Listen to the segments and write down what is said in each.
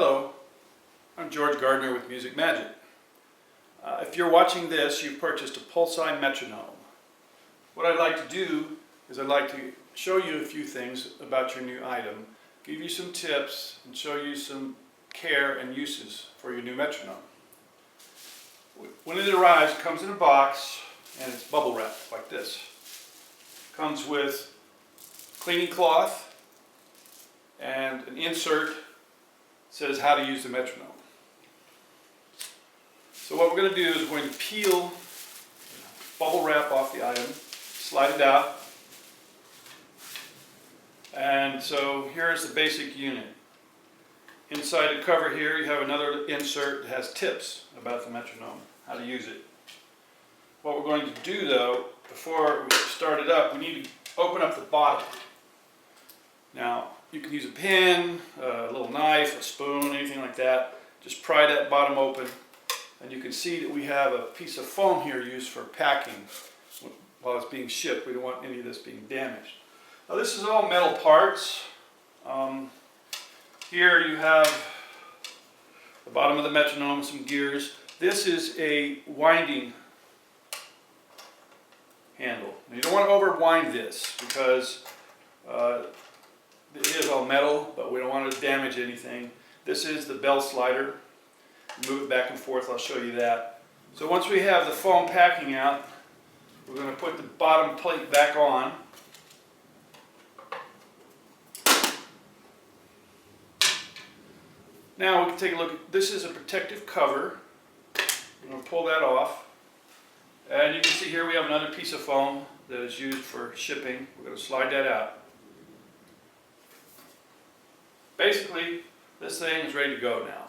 Hello, I'm George Gardner with Music Magic. If you're watching this, you've purchased a pulse-eye metronome. What I'd like to do is I'd like to show you a few things about your new item, give you some tips, and show you some care and uses for your new metronome. When it arrives, it comes in a box and it's bubble wrapped like this. Comes with cleaning cloth and an insert says how to use the metronome. So what we're going to do is we're going to peel bubble wrap off the item, slide it out, and so here's the basic unit. Inside the cover here you have another insert that has tips about the metronome, how to use it. What we're going to do though, before we start it up, we need to open up the bottom. Now, you can use a pin, a little knife, a spoon, anything like that. Just pry that bottom open, and you can see that we have a piece of foam here used for packing while it's being shipped. We don't want any of this being damaged. Now, this is all metal parts. Here you have the bottom of the metronome, some gears. This is a winding handle. Now, you don't want to overwind this because it is all metal, but we don't want to damage anything. This is the bell slider. Move it back and forth, I'll show you that. So once we have the foam packing out, we're going to put the bottom plate back on. Now we can take a look. This is a protective cover. I'm going to pull that off. And you can see here we have another piece of foam that is used for shipping. We're going to slide that out. Basically, this thing is ready to go now.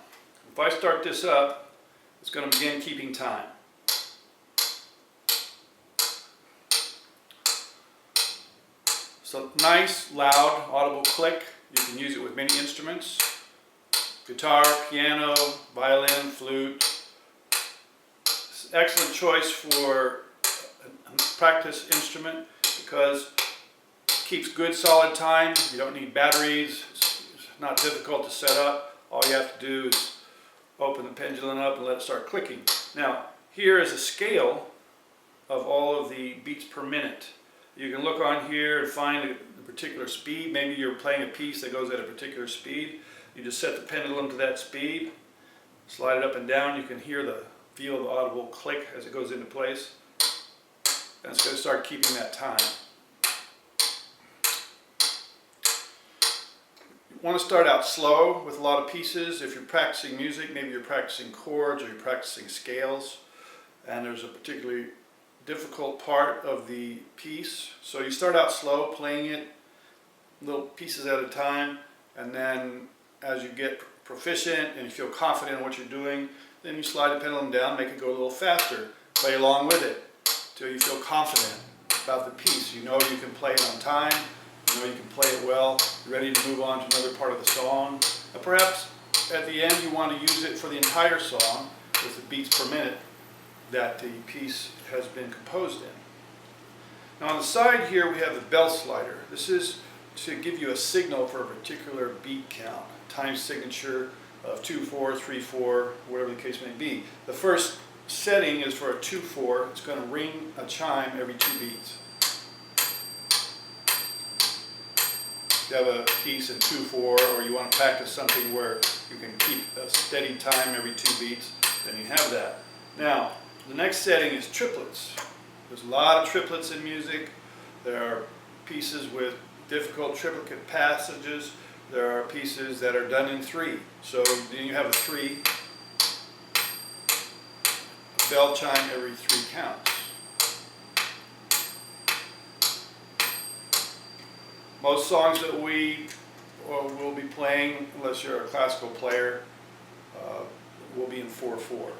If I start this up, it's going to begin keeping time. So nice, loud, audible click. You can use it with many instruments. Guitar, piano, violin, flute. It's an excellent choice for a practice instrument because it keeps good solid time. You don't need batteries. It's not difficult to set up. All you have to do is open the pendulum up and let it start clicking. Now, here is a scale of all of the beats per minute. You can look on here and find a particular speed. Maybe you're playing a piece that goes at a particular speed. You just set the pendulum to that speed, slide it up and down. You can feel the audible click as it goes into place. And it's going to start keeping that time. You want to start out slow with a lot of pieces. If you're practicing music, maybe you're practicing chords or you're practicing scales, and there's a particularly difficult part of the piece. So you start out slow, playing it little pieces at a time, and then as you get proficient and you feel confident in what you're doing, then you slide the pendulum down, make it go a little faster, play along with it until you feel confident about the piece. You know you can play it on time. You know you can play it well, you're ready to move on to another part of the song. And perhaps at the end you want to use it for the entire song with the beats per minute that the piece has been composed in. Now on the side here we have the bell slider. This is to give you a signal for a particular beat count, time signature of 2/4, 3/4, whatever the case may be. The first setting is for a 2/4. It's going to ring a chime every 2 beats. You have a piece in 2/4, or you want to practice something where you can keep a steady time every 2 beats, then you have that. Now, the next setting is triplets. There's a lot of triplets in music. There are pieces with difficult triplicate passages. There are pieces that are done in 3. So then you have a 3, a bell chime every 3 counts. Most songs that we will be playing, unless you're a classical player, will be in 4/4.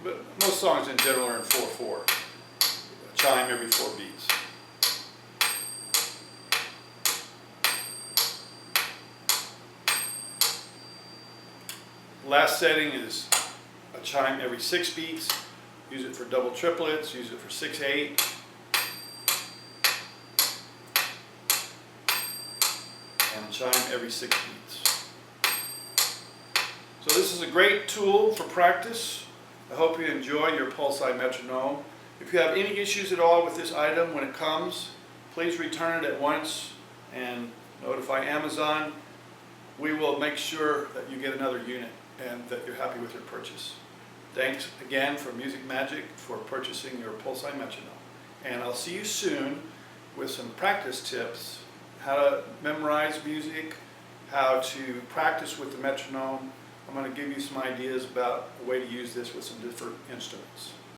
But most songs in general are in 4/4. A chime every 4 beats. Last setting is a chime every 6 beats. Use it for double triplets, use it for 6/8. And chime every 6 beats. So this is a great tool for practice. I hope you enjoy your pulse-eye metronome. If you have any issues at all with this item when it comes, please return it at once and notify Amazon. We will make sure that you get another unit and that you're happy with your purchase. Thanks again for Music Magic for purchasing your pulse-eye metronome. And I'll see you soon with some practice tips, how to memorize music, how to practice with the metronome. I'm going to give you some ideas about a way to use this with some different instruments.